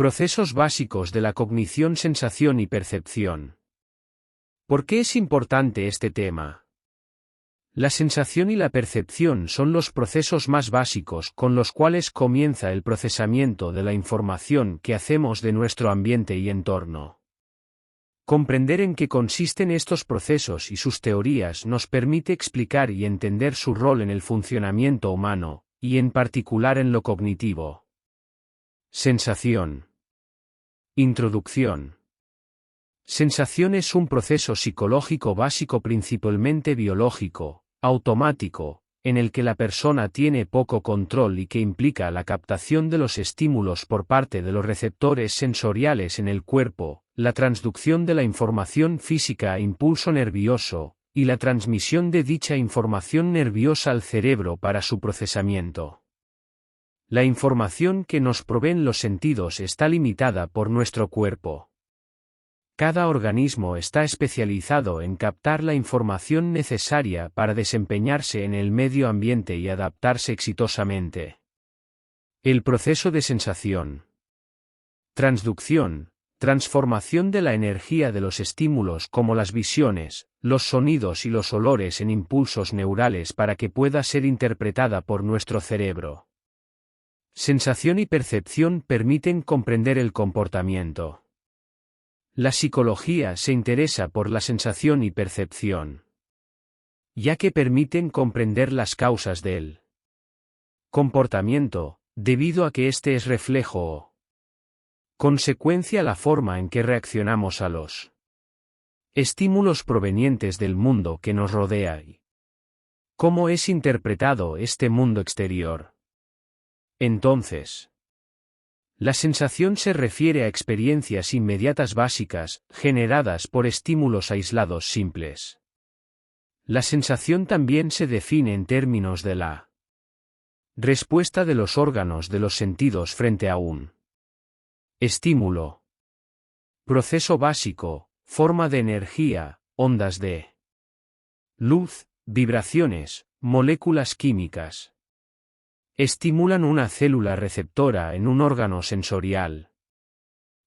Procesos básicos de la cognición, sensación y percepción. ¿Por qué es importante este tema? La sensación y la percepción son los procesos más básicos con los cuales comienza el procesamiento de la información que hacemos de nuestro ambiente y entorno. Comprender en qué consisten estos procesos y sus teorías nos permite explicar y entender su rol en el funcionamiento humano, y en particular en lo cognitivo. Sensación. Introducción. Sensación es un proceso psicológico básico principalmente biológico, automático, en el que la persona tiene poco control y que implica la captación de los estímulos por parte de los receptores sensoriales en el cuerpo, la transducción de la información física a impulso nervioso, y la transmisión de dicha información nerviosa al cerebro para su procesamiento. La información que nos proveen los sentidos está limitada por nuestro cuerpo. Cada organismo está especializado en captar la información necesaria para desempeñarse en el medio ambiente y adaptarse exitosamente. El proceso de sensación. Transducción, transformación de la energía de los estímulos como las visiones, los sonidos y los olores en impulsos neurales para que pueda ser interpretada por nuestro cerebro. Sensación y percepción permiten comprender el comportamiento. La psicología se interesa por la sensación y percepción, ya que permiten comprender las causas del comportamiento, debido a que éste es reflejo o consecuencia la forma en que reaccionamos a los estímulos provenientes del mundo que nos rodea y cómo es interpretado este mundo exterior. Entonces, la sensación se refiere a experiencias inmediatas básicas, generadas por estímulos aislados simples. La sensación también se define en términos de la respuesta de los órganos de los sentidos frente a un estímulo. Proceso básico, forma de energía, ondas de luz, vibraciones, moléculas químicas. Estimulan una célula receptora en un órgano sensorial.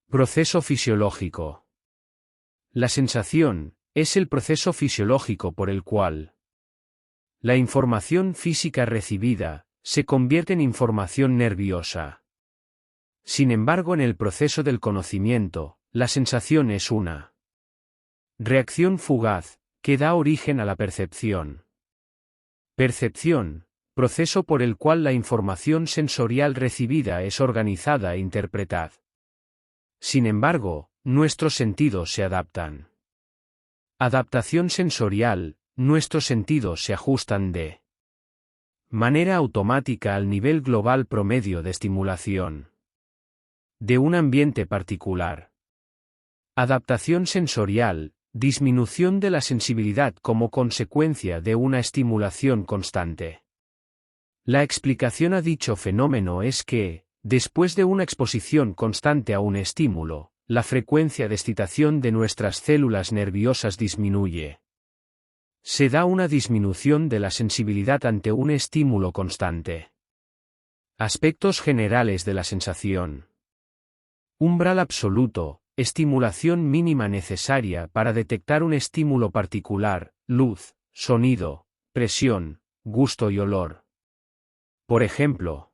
Proceso fisiológico. La sensación es el proceso fisiológico por el cual la información física recibida se convierte en información nerviosa. Sin embargo, en el proceso del conocimiento, la sensación es una reacción fugaz que da origen a la percepción. Percepción, proceso por el cual la información sensorial recibida es organizada e interpretada. Sin embargo, nuestros sentidos se adaptan. Adaptación sensorial, nuestros sentidos se ajustan de manera automática al nivel global promedio de estimulación de un ambiente particular. Adaptación sensorial, disminución de la sensibilidad como consecuencia de una estimulación constante. La explicación a dicho fenómeno es que, después de una exposición constante a un estímulo, la frecuencia de excitación de nuestras células nerviosas disminuye. Se da una disminución de la sensibilidad ante un estímulo constante. Aspectos generales de la sensación. Umbral absoluto, estimulación mínima necesaria para detectar un estímulo particular, luz, sonido, presión, gusto y olor. Por ejemplo,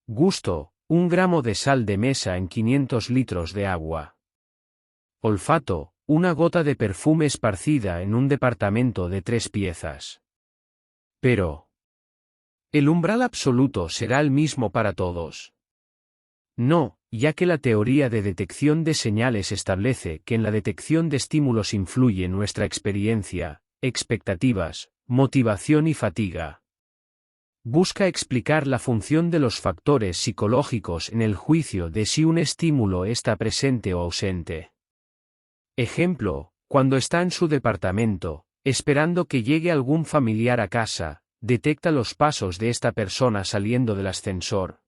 gusto, 1 gramo de sal de mesa en 500 litros de agua. Olfato, una gota de perfume esparcida en un departamento de 3 piezas. Pero, ¿el umbral absoluto será el mismo para todos? No, ya que la teoría de detección de señales establece que en la detección de estímulos influye nuestra experiencia, expectativas, motivación y fatiga. Busca explicar la función de los factores psicológicos en el juicio de si un estímulo está presente o ausente. Ejemplo, cuando está en su departamento, esperando que llegue algún familiar a casa, detecta los pasos de esta persona saliendo del ascensor.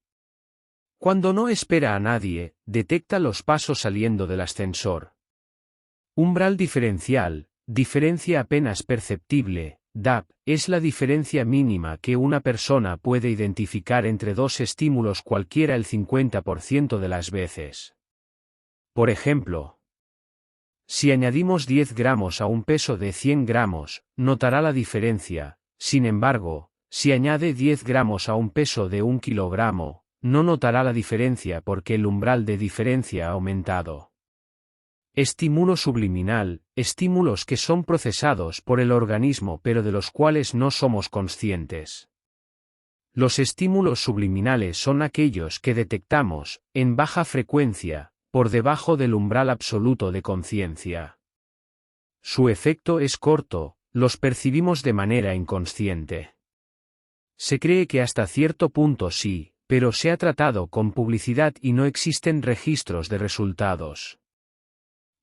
Cuando no espera a nadie, detecta los pasos saliendo del ascensor. Umbral diferencial, diferencia apenas perceptible, DAP, es la diferencia mínima que una persona puede identificar entre dos estímulos cualquiera el 50% de las veces. Por ejemplo, si añadimos 10 gramos a un peso de 100 gramos, notará la diferencia. Sin embargo, si añade 10 gramos a un peso de 1 kilogramo, no notará la diferencia porque el umbral de diferencia ha aumentado. Estímulo subliminal, estímulos que son procesados por el organismo pero de los cuales no somos conscientes. Los estímulos subliminales son aquellos que detectamos, en baja frecuencia, por debajo del umbral absoluto de conciencia. Su efecto es corto, los percibimos de manera inconsciente. Se cree que hasta cierto punto sí, pero se ha tratado con publicidad y no existen registros de resultados.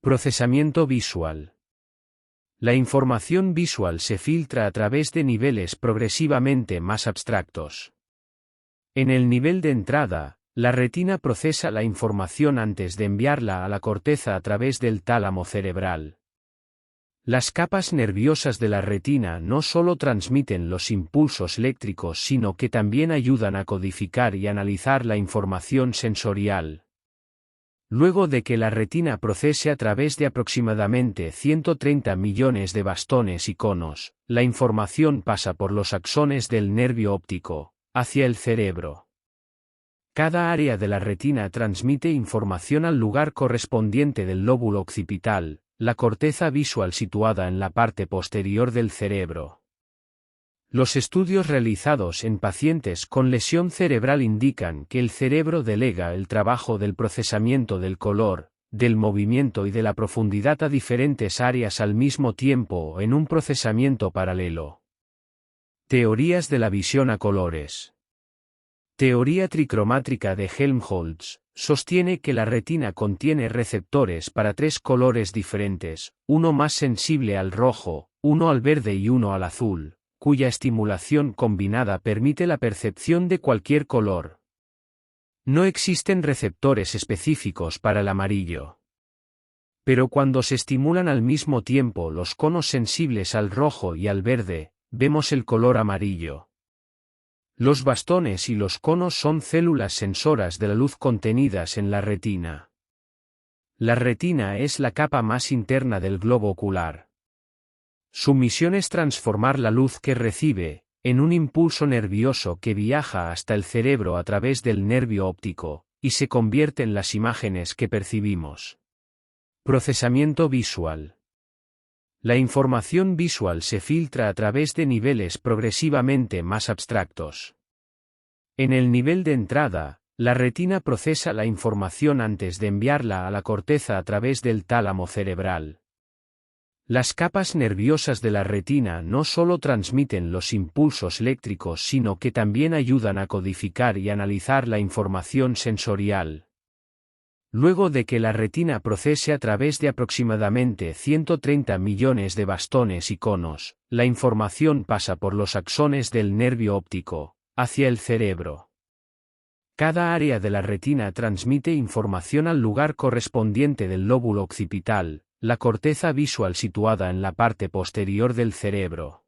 Procesamiento visual. La información visual se filtra a través de niveles progresivamente más abstractos. En el nivel de entrada, la retina procesa la información antes de enviarla a la corteza a través del tálamo cerebral. Las capas nerviosas de la retina no solo transmiten los impulsos eléctricos sino que también ayudan a codificar y analizar la información sensorial. Luego de que la retina procese a través de aproximadamente 130 millones de bastones y conos, la información pasa por los axones del nervio óptico, hacia el cerebro. Cada área de la retina transmite información al lugar correspondiente del lóbulo occipital, la corteza visual situada en la parte posterior del cerebro. Los estudios realizados en pacientes con lesión cerebral indican que el cerebro delega el trabajo del procesamiento del color, del movimiento y de la profundidad a diferentes áreas al mismo tiempo en un procesamiento paralelo. Teorías de la visión a colores. Teoría tricromátrica de Helmholtz sostiene que la retina contiene receptores para 3 colores diferentes, uno más sensible al rojo, uno al verde y uno al azul, cuya estimulación combinada permite la percepción de cualquier color. No existen receptores específicos para el amarillo. Pero cuando se estimulan al mismo tiempo los conos sensibles al rojo y al verde, vemos el color amarillo. Los bastones y los conos son células sensoras de la luz contenidas en la retina. La retina es la capa más interna del globo ocular. Su misión es transformar la luz que recibe, en un impulso nervioso que viaja hasta el cerebro a través del nervio óptico, y se convierte en las imágenes que percibimos. Procesamiento visual. La información visual se filtra a través de niveles progresivamente más abstractos. En el nivel de entrada, la retina procesa la información antes de enviarla a la corteza a través del tálamo cerebral. Las capas nerviosas de la retina no solo transmiten los impulsos eléctricos sino que también ayudan a codificar y analizar la información sensorial. Luego de que la retina procese a través de aproximadamente 130 millones de bastones y conos, la información pasa por los axones del nervio óptico, hacia el cerebro. Cada área de la retina transmite información al lugar correspondiente del lóbulo occipital, la corteza visual situada en la parte posterior del cerebro.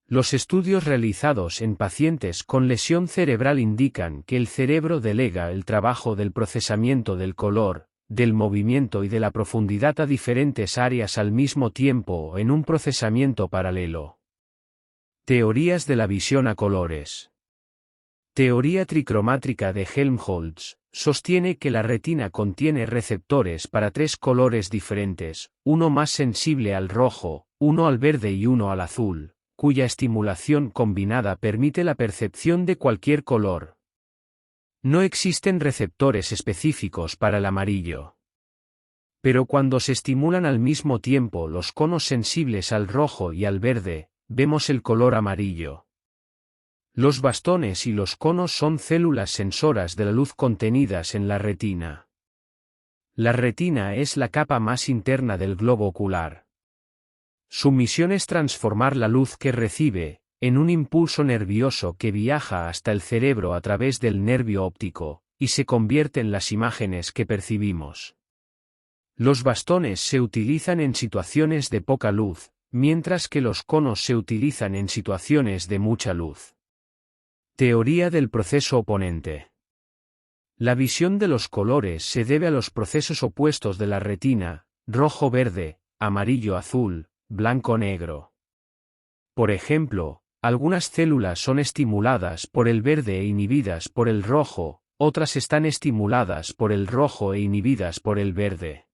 Los estudios realizados en pacientes con lesión cerebral indican que el cerebro delega el trabajo del procesamiento del color, del movimiento y de la profundidad a diferentes áreas al mismo tiempo en un procesamiento paralelo. Teorías de la visión a colores. Teoría tricromátrica de Helmholtz sostiene que la retina contiene receptores para 3 colores diferentes, uno más sensible al rojo, uno al verde y uno al azul, cuya estimulación combinada permite la percepción de cualquier color. No existen receptores específicos para el amarillo. Pero cuando se estimulan al mismo tiempo los conos sensibles al rojo y al verde, vemos el color amarillo. Los bastones y los conos son células sensoras de la luz contenidas en la retina. La retina es la capa más interna del globo ocular. Su misión es transformar la luz que recibe, en un impulso nervioso que viaja hasta el cerebro a través del nervio óptico, y se convierte en las imágenes que percibimos. Los bastones se utilizan en situaciones de poca luz, mientras que los conos se utilizan en situaciones de mucha luz. Teoría del proceso oponente. La visión de los colores se debe a los procesos opuestos de la retina, rojo-verde, amarillo-azul, blanco-negro. Por ejemplo, algunas células son estimuladas por el verde e inhibidas por el rojo, otras están estimuladas por el rojo e inhibidas por el verde.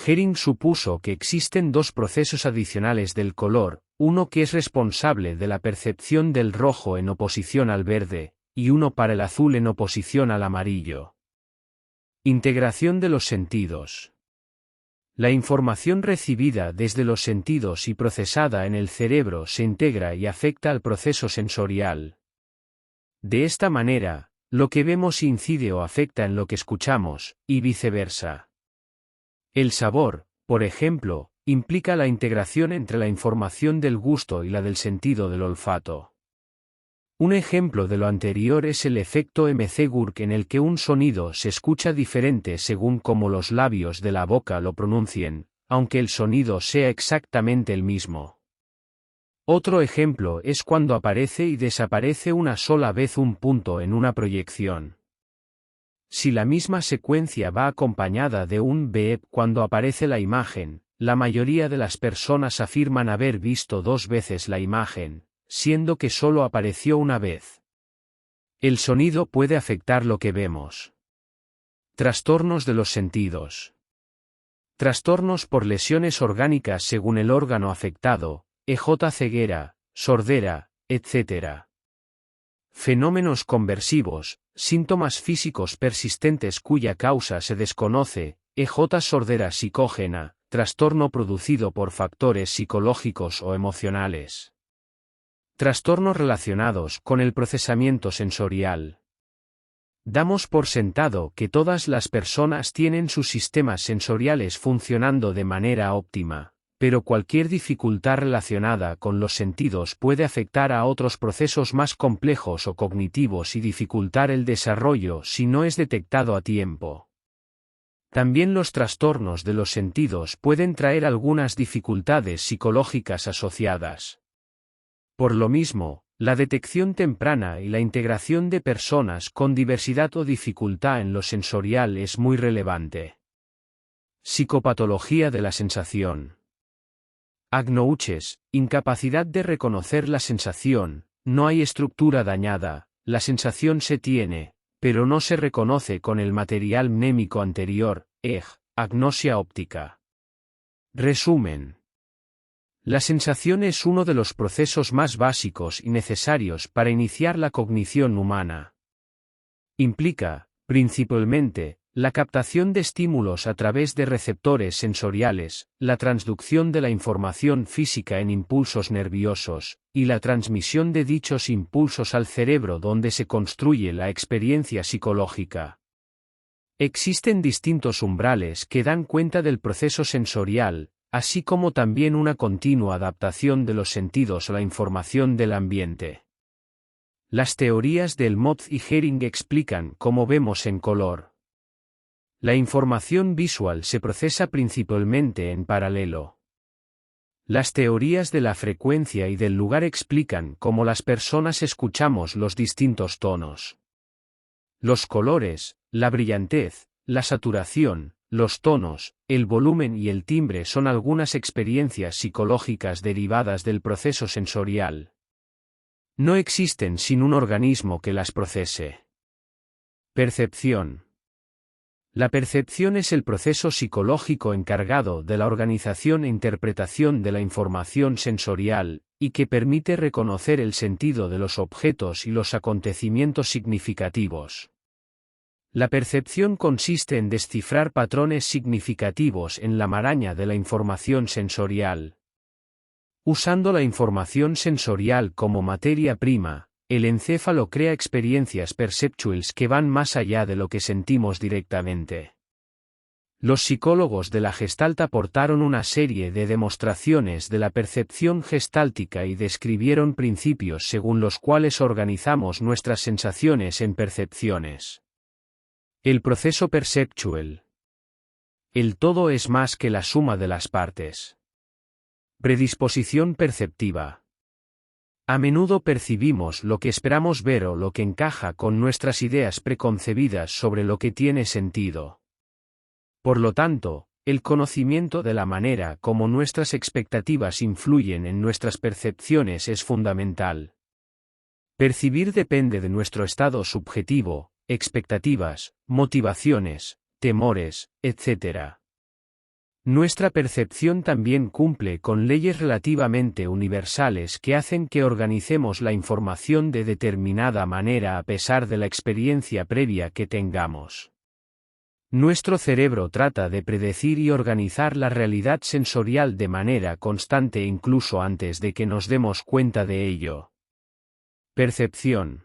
Hering supuso que existen dos procesos adicionales del color, uno que es responsable de la percepción del rojo en oposición al verde, y uno para el azul en oposición al amarillo. Integración de los sentidos. La información recibida desde los sentidos y procesada en el cerebro se integra y afecta al proceso sensorial. De esta manera, lo que vemos incide o afecta en lo que escuchamos, y viceversa. El sabor, por ejemplo, implica la integración entre la información del gusto y la del sentido del olfato. Un ejemplo de lo anterior es el efecto MC-Gurk, en el que un sonido se escucha diferente según cómo los labios de la boca lo pronuncien, aunque el sonido sea exactamente el mismo. Otro ejemplo es cuando aparece y desaparece una sola vez un punto en una proyección. Si la misma secuencia va acompañada de un beep cuando aparece la imagen, la mayoría de las personas afirman haber visto dos veces la imagen, siendo que solo apareció una vez. El sonido puede afectar lo que vemos. Trastornos de los sentidos. Trastornos por lesiones orgánicas según el órgano afectado, ceguera, sordera, etc. Fenómenos conversivos, síntomas físicos persistentes cuya causa se desconoce, sordera psicógena, trastorno producido por factores psicológicos o emocionales. Trastornos relacionados con el procesamiento sensorial. Damos por sentado que todas las personas tienen sus sistemas sensoriales funcionando de manera óptima, pero cualquier dificultad relacionada con los sentidos puede afectar a otros procesos más complejos o cognitivos y dificultar el desarrollo si no es detectado a tiempo. También los trastornos de los sentidos pueden traer algunas dificultades psicológicas asociadas. Por lo mismo, la detección temprana y la integración de personas con diversidad o dificultad en lo sensorial es muy relevante. Psicopatología de la sensación. Agnouches, incapacidad de reconocer la sensación, no hay estructura dañada, la sensación se tiene, pero no se reconoce con el material mnémico anterior, agnosia óptica. Resumen. La sensación es uno de los procesos más básicos y necesarios para iniciar la cognición humana. Implica, principalmente, la captación de estímulos a través de receptores sensoriales, la transducción de la información física en impulsos nerviosos, y la transmisión de dichos impulsos al cerebro donde se construye la experiencia psicológica. Existen distintos umbrales que dan cuenta del proceso sensorial, así como también una continua adaptación de los sentidos a la información del ambiente. Las teorías del Motz y Hering explican cómo vemos en color. La información visual se procesa principalmente en paralelo. Las teorías de la frecuencia y del lugar explican cómo las personas escuchamos los distintos tonos. Los colores, la brillantez, la saturación, los tonos, el volumen y el timbre son algunas experiencias psicológicas derivadas del proceso sensorial. No existen sin un organismo que las procese. Percepción. La percepción es el proceso psicológico encargado de la organización e interpretación de la información sensorial, y que permite reconocer el sentido de los objetos y los acontecimientos significativos. La percepción consiste en descifrar patrones significativos en la maraña de la información sensorial. Usando la información sensorial como materia prima, el encéfalo crea experiencias perceptuales que van más allá de lo que sentimos directamente. Los psicólogos de la Gestalt aportaron una serie de demostraciones de la percepción gestáltica y describieron principios según los cuales organizamos nuestras sensaciones en percepciones. El proceso perceptual. El todo es más que la suma de las partes. Predisposición perceptiva. A menudo percibimos lo que esperamos ver o lo que encaja con nuestras ideas preconcebidas sobre lo que tiene sentido. Por lo tanto, el conocimiento de la manera como nuestras expectativas influyen en nuestras percepciones es fundamental. Percibir depende de nuestro estado subjetivo, expectativas, motivaciones, temores, etc. Nuestra percepción también cumple con leyes relativamente universales que hacen que organicemos la información de determinada manera a pesar de la experiencia previa que tengamos. Nuestro cerebro trata de predecir y organizar la realidad sensorial de manera constante incluso antes de que nos demos cuenta de ello. Percepción.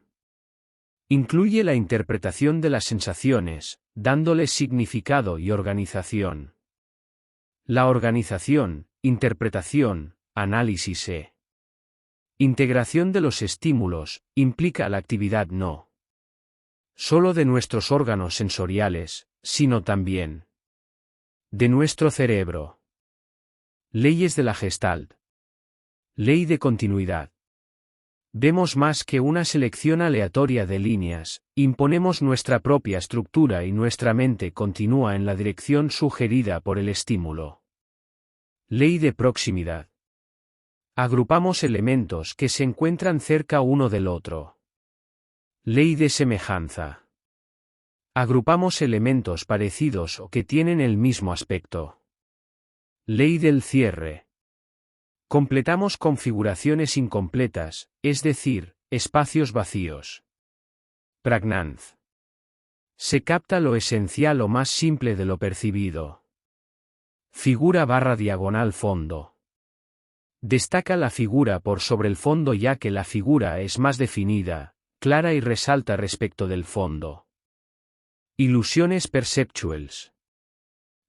Incluye la interpretación de las sensaciones, dándoles significado y organización. La organización, interpretación, análisis e integración de los estímulos implica la actividad no solo de nuestros órganos sensoriales, sino también de nuestro cerebro. Leyes de la Gestalt. Ley de continuidad. Vemos más que una selección aleatoria de líneas, imponemos nuestra propia estructura y nuestra mente continúa en la dirección sugerida por el estímulo. Ley de proximidad. Agrupamos elementos que se encuentran cerca uno del otro. Ley de semejanza. Agrupamos elementos parecidos o que tienen el mismo aspecto. Ley del cierre. Completamos configuraciones incompletas, es decir, espacios vacíos. Pragnanz. Se capta lo esencial o más simple de lo percibido. Figura / fondo. Destaca la figura por sobre el fondo ya que la figura es más definida, clara y resalta respecto del fondo. Ilusiones perceptuales.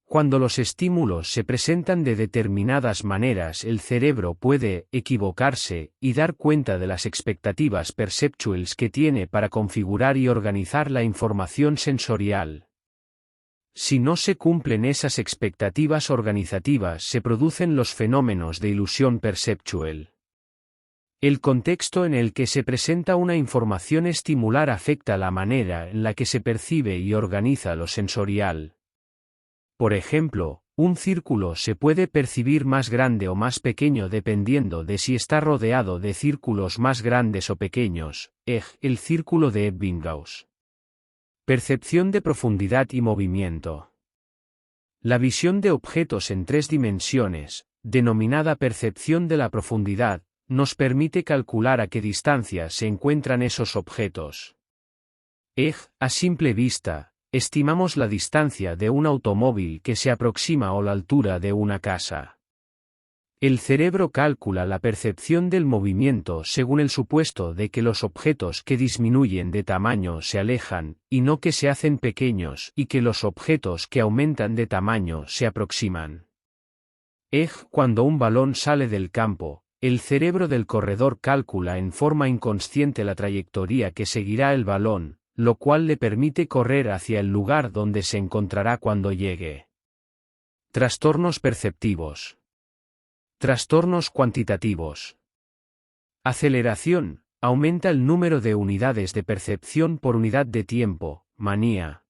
Cuando los estímulos se presentan de determinadas maneras, el cerebro puede equivocarse y dar cuenta de las expectativas perceptuales que tiene para configurar y organizar la información sensorial. Si no se cumplen esas expectativas organizativas, se producen los fenómenos de ilusión perceptual. El contexto en el que se presenta una información estimular afecta la manera en la que se percibe y organiza lo sensorial. Por ejemplo, un círculo se puede percibir más grande o más pequeño dependiendo de si está rodeado de círculos más grandes o pequeños, el círculo de Ebbinghaus. Percepción de profundidad y movimiento. La visión de objetos en 3 dimensiones, denominada percepción de la profundidad, nos permite calcular a qué distancia se encuentran esos objetos. A simple vista, estimamos la distancia de un automóvil que se aproxima o la altura de una casa. El cerebro calcula la percepción del movimiento según el supuesto de que los objetos que disminuyen de tamaño se alejan, y no que se hacen pequeños, y que los objetos que aumentan de tamaño se aproximan. Cuando un balón sale del campo, el cerebro del corredor calcula en forma inconsciente la trayectoria que seguirá el balón, lo cual le permite correr hacia el lugar donde se encontrará cuando llegue. Trastornos perceptivos. Trastornos cuantitativos. Aceleración, aumenta el número de unidades de percepción por unidad de tiempo, manía.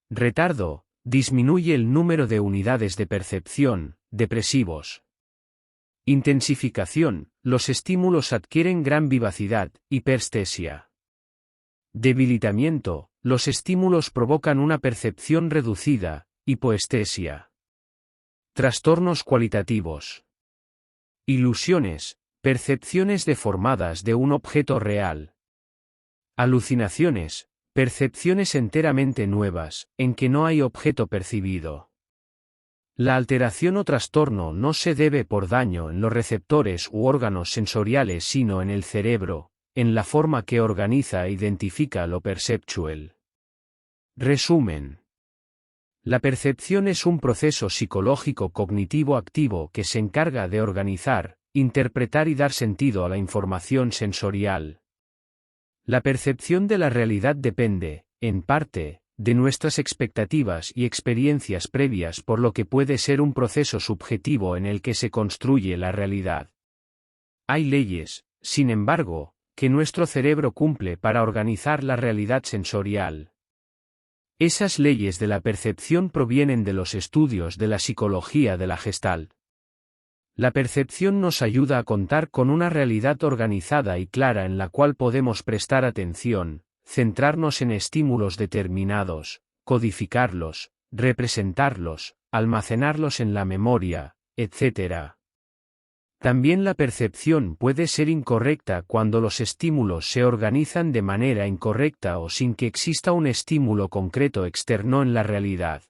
Retardo, disminuye el número de unidades de percepción, depresivos. Intensificación, los estímulos adquieren gran vivacidad, hiperestesia. Debilitamiento, los estímulos provocan una percepción reducida, hipoestesia. Trastornos cualitativos. Ilusiones, percepciones deformadas de un objeto real. Alucinaciones, percepciones enteramente nuevas, en que no hay objeto percibido. La alteración o trastorno no se debe por daño en los receptores u órganos sensoriales sino en el cerebro, en la forma que organiza e identifica lo perceptual. Resumen. La percepción es un proceso psicológico cognitivo activo que se encarga de organizar, interpretar y dar sentido a la información sensorial. La percepción de la realidad depende, en parte, de nuestras expectativas y experiencias previas, por lo que puede ser un proceso subjetivo en el que se construye la realidad. Hay leyes, sin embargo, que nuestro cerebro cumple para organizar la realidad sensorial. Esas leyes de la percepción provienen de los estudios de la psicología de la Gestalt. La percepción nos ayuda a contar con una realidad organizada y clara en la cual podemos prestar atención, centrarnos en estímulos determinados, codificarlos, representarlos, almacenarlos en la memoria, etc. También la percepción puede ser incorrecta cuando los estímulos se organizan de manera incorrecta o sin que exista un estímulo concreto externo en la realidad.